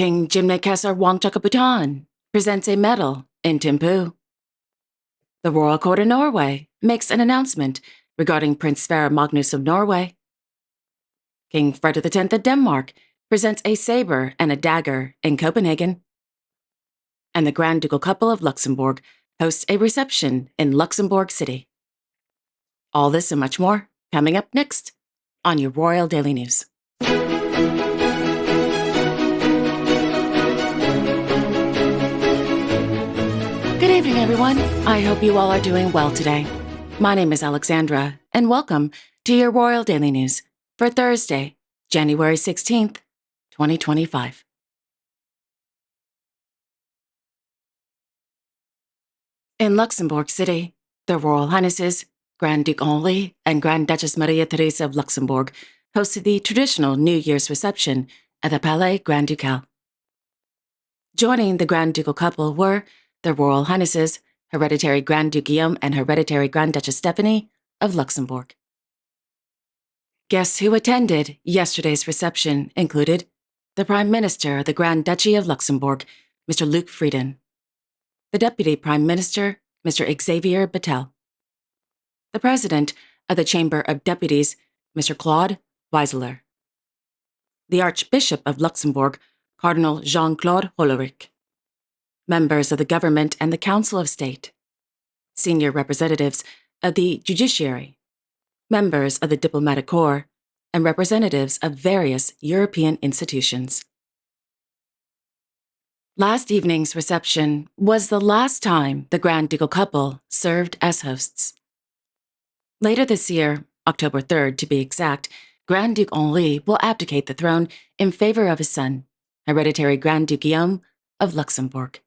King Jimnekesar Wangchakaputan presents a medal in Timpu. The Royal Court of Norway makes an announcement regarding Prince Sverre Magnus of Norway. King Frederick X of Denmark presents a saber and a dagger in Copenhagen. And the Grand Ducal couple of Luxembourg hosts a reception in Luxembourg City. All this and much more coming up next on your Royal Daily News. Good evening, everyone. I hope you all are doing well today. My name is Alexandra, and welcome to your Royal Daily News for Thursday, January 16th, 2025. In Luxembourg City, the Royal Highnesses, Grand Duke Henri and Grand Duchess Maria Theresa of Luxembourg hosted the traditional New Year's reception at the Palais Grand Ducal. Joining the Grand Ducal couple were the Royal Highnesses, Hereditary Grand Duke Guillaume and Hereditary Grand Duchess Stephanie of Luxembourg. Guests who attended yesterday's reception included the Prime Minister of the Grand Duchy of Luxembourg, Mr. Luc Frieden, the Deputy Prime Minister, Mr. Xavier Bettel, the President of the Chamber of Deputies, Mr. Claude Weiseler, the Archbishop of Luxembourg, Cardinal Jean-Claude Hollerich, members of the government and the Council of State, senior representatives of the judiciary, members of the diplomatic corps, and representatives of various European institutions. Last evening's reception was the last time the Grand Ducal couple served as hosts. Later this year, October 3rd to be exact, Grand Duke Henri will abdicate the throne in favor of his son, Hereditary Grand Duke Guillaume of Luxembourg.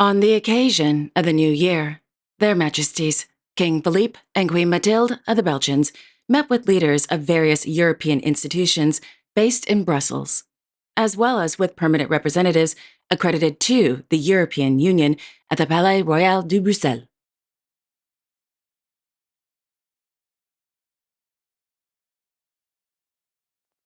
On the occasion of the new year, Their Majesties, King Philippe and Queen Mathilde of the Belgians met with leaders of various European institutions based in Brussels, as well as with permanent representatives accredited to the European Union at the Palais Royal de Bruxelles.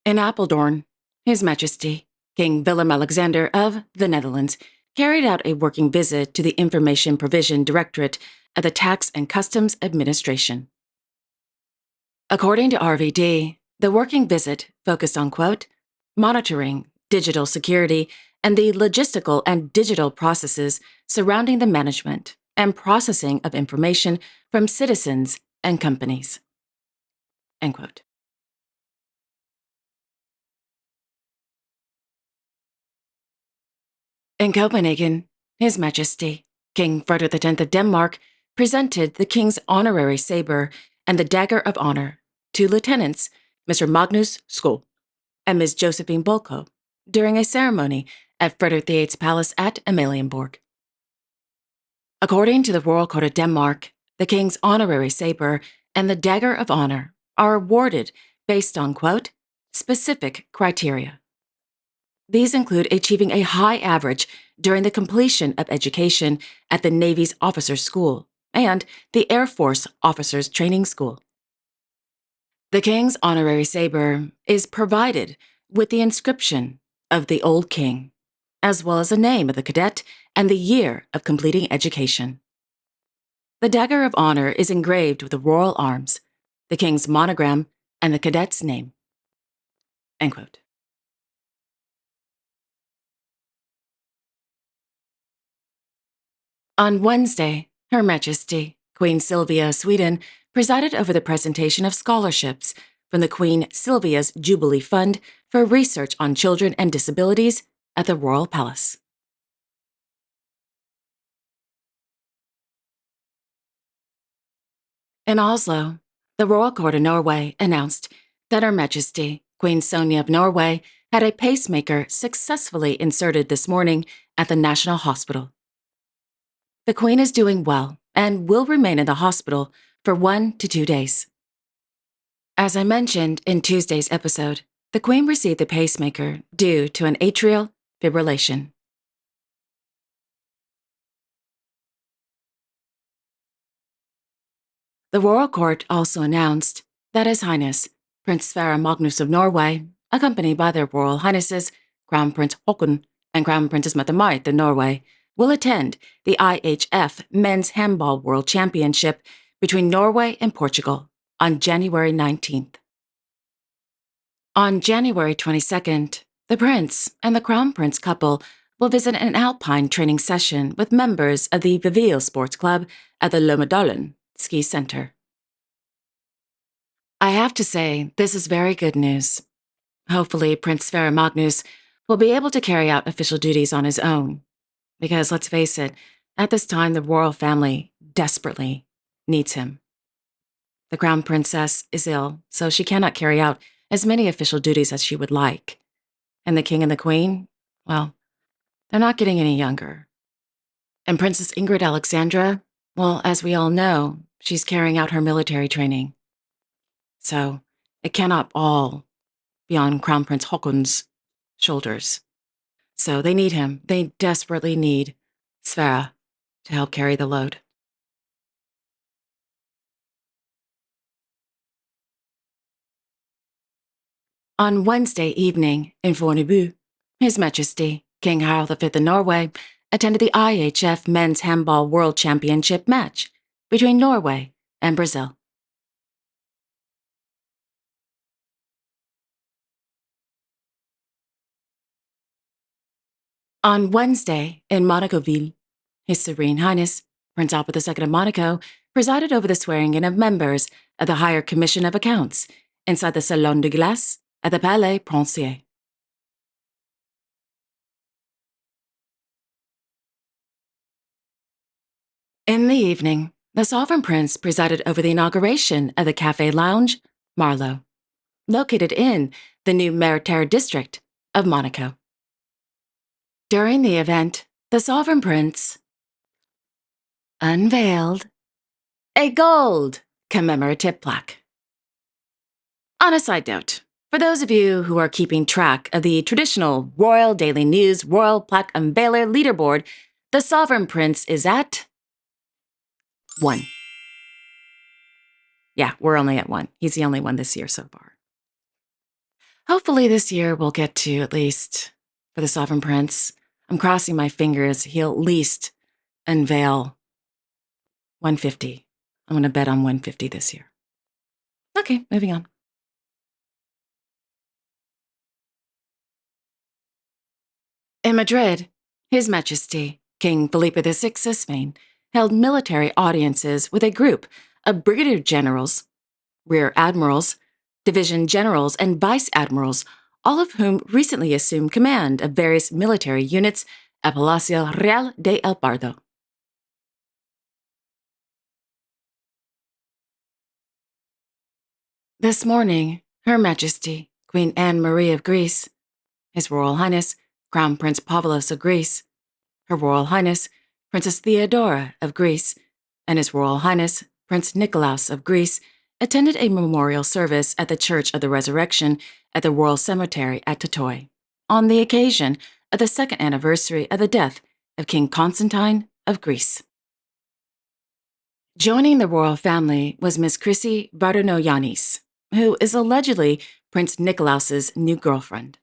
In Apeldoorn, His Majesty, King Willem-Alexander of the Netherlands, carried out a working visit to the Information Provision Directorate at the Tax and Customs Administration. According to RVD, the working visit focused on, quote, monitoring digital security and the logistical and digital processes surrounding the management and processing of information from citizens and companies, end quote. In Copenhagen, His Majesty, King Frederick X of Denmark, presented the King's honorary saber and the dagger of honor to Lieutenants Mr. Magnus Skål and Ms. Josephine Bolko during a ceremony at Frederick VIII's palace at Amalienborg. According to the Royal Court of Denmark, the King's honorary saber and the dagger of honor are awarded based on, quote, specific criteria. These include achieving a high average during the completion of education at the Navy's Officers' School and the Air Force Officers' Training School. The King's honorary saber is provided with the inscription of the Old King, as well as the name of the cadet and the year of completing education. The dagger of honor is engraved with the royal arms, the King's monogram, and the cadet's name, end quote. On Wednesday, Her Majesty, Queen Sylvia of Sweden, presided over the presentation of scholarships from the Queen Sylvia's Jubilee Fund for research on children and disabilities at the Royal Palace. In Oslo, the Royal Court of Norway announced that Her Majesty, Queen Sonja of Norway, had a pacemaker successfully inserted this morning at the National Hospital. The Queen is doing well and will remain in the hospital for 1 to 2 days. As I mentioned in Tuesday's episode, the Queen received the pacemaker due to an atrial fibrillation. The Royal Court also announced that His Highness, Prince Sverre Magnus of Norway, accompanied by their Royal Highnesses, Crown Prince Haakon and Crown Princess Mette-Marit of Norway, will attend the IHF Men's Handball World Championship between Norway and Portugal on January 19th. On January 22nd, the Prince and the Crown Prince couple will visit an alpine training session with members of the Viviel Sports Club at the Lommedalen Ski Center. I have to say, this is very good news. Hopefully, Prince Sverre Magnus will be able to carry out official duties on his own. Because, let's face it, at this time the royal family desperately needs him. The Crown Princess is ill, so she cannot carry out as many official duties as she would like. And the King and the Queen, well, they're not getting any younger. And Princess Ingrid Alexandra, well, as we all know, she's carrying out her military training. So it cannot all be on Crown Prince Haakon's shoulders. So they need him. They desperately need Sverre to help carry the load. On Wednesday evening in Fornebu, His Majesty, King Harald V of Norway, attended the IHF Men's Handball World Championship match between Norway and Brazil. On Wednesday in Monacoville, His Serene Highness, Prince Albert II of Monaco, presided over the swearing-in of members of the Higher Commission of Accounts inside the Salon de Glace at the Palais Princier. In the evening, the Sovereign Prince presided over the inauguration of the Café Lounge, Marlowe, located in the new Maritaire district of Monaco. During the event, the Sovereign Prince unveiled a gold commemorative plaque. On a side note, for those of you who are keeping track of the traditional Royal Daily News Royal Plaque Unveiler leaderboard, the Sovereign Prince is at 1. Yeah, we're only at 1. He's the only one this year so far. Hopefully this year we'll get to, at least for the Sovereign Prince, I'm crossing my fingers, he'll at least unveil 150. I'm going to bet on 150 this year. Okay, moving on. In Madrid, His Majesty, King Felipe VI of Spain, held military audiences with a group of brigadier generals, rear admirals, division generals, and vice admirals, all of whom recently assumed command of various military units at Palacio Real de El Pardo. This morning, Her Majesty, Queen Anne Marie of Greece, His Royal Highness, Crown Prince Pavlos of Greece, Her Royal Highness, Princess Theodora of Greece, and His Royal Highness, Prince Nikolaos of Greece, attended a memorial service at the Church of the Resurrection at the Royal Cemetery at Totoi, on the occasion of the second anniversary of the death of King Constantine of Greece. Joining the royal family was Miss Chrissy Vardonogiannis, who is allegedly Prince Nikolaos's new girlfriend.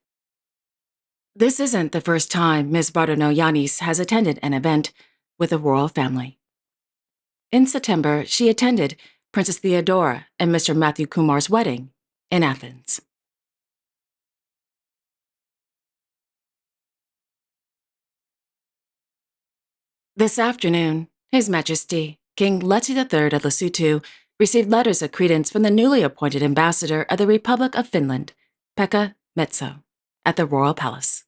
This isn't the first time Ms. Vardonogiannis has attended an event with the royal family. In September, she attended Princess Theodora and Mr. Matthew Kumar's wedding in Athens. This afternoon, His Majesty, King Letsi III of Lesotho, received letters of credence from the newly appointed ambassador of the Republic of Finland, Pekka Metso, at the Royal Palace.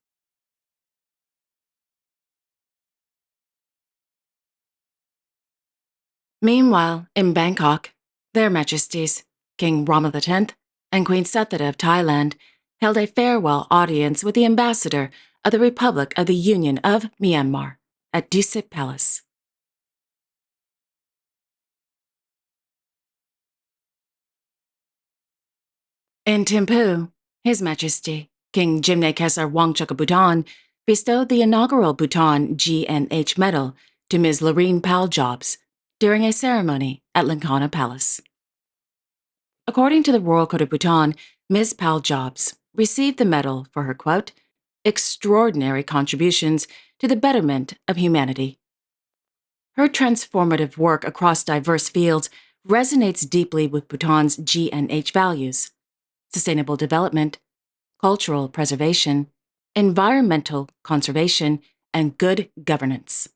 Meanwhile, in Bangkok, Their Majesties, King Rama X and Queen Sethita of Thailand, held a farewell audience with the ambassador of the Republic of the Union of Myanmar at Dusit Palace. In Thimphu, His Majesty, King Jimny Khesar Wangchuk of Bhutan, bestowed the inaugural Bhutan G&H Medal to Ms. Loreen Paljobs during a ceremony at Lankana Palace. According to the Royal Court of Bhutan, Ms. Pal Jobs received the medal for her, quote, extraordinary contributions to the betterment of humanity. Her transformative work across diverse fields resonates deeply with Bhutan's G&H values: sustainable development, cultural preservation, environmental conservation, and good governance.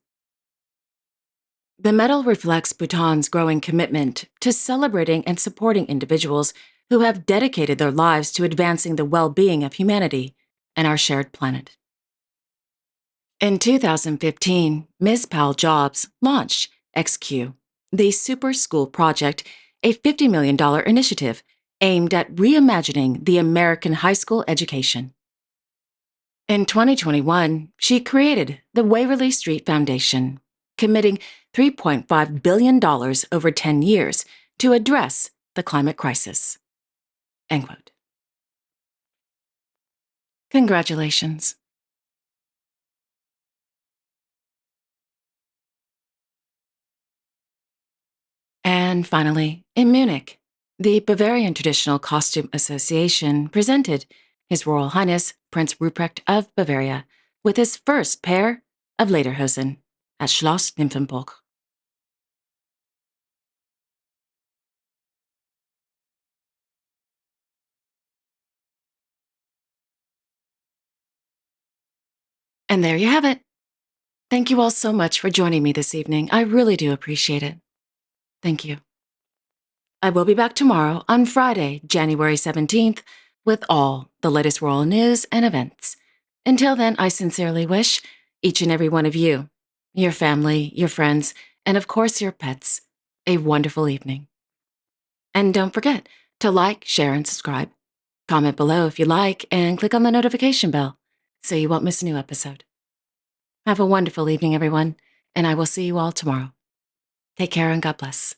The medal reflects Bhutan's growing commitment to celebrating and supporting individuals who have dedicated their lives to advancing the well-being of humanity and our shared planet. In 2015, Ms. Pal Jobs launched XQ, the Super School Project, a $50 million initiative aimed at reimagining the American high school education. In 2021, she created the Waverly Street Foundation, committing $3.5 billion over 10 years to address the climate crisis. End quote. Congratulations. And finally, in Munich, the Bavarian Traditional Costume Association presented His Royal Highness Prince Ruprecht of Bavaria with his first pair of lederhosen at Schloss Nymphenburg. And there you have it. Thank you all so much for joining me this evening. I really do appreciate it. Thank you. I will be back tomorrow on Friday, January 17th, with all the latest royal news and events. Until then, I sincerely wish each and every one of you, your family, your friends, and of course your pets, a wonderful evening. And don't forget to like, share, and subscribe. Comment below if you like, and click on the notification bell so you won't miss a new episode. Have a wonderful evening, everyone, and I will see you all tomorrow. Take care and God bless.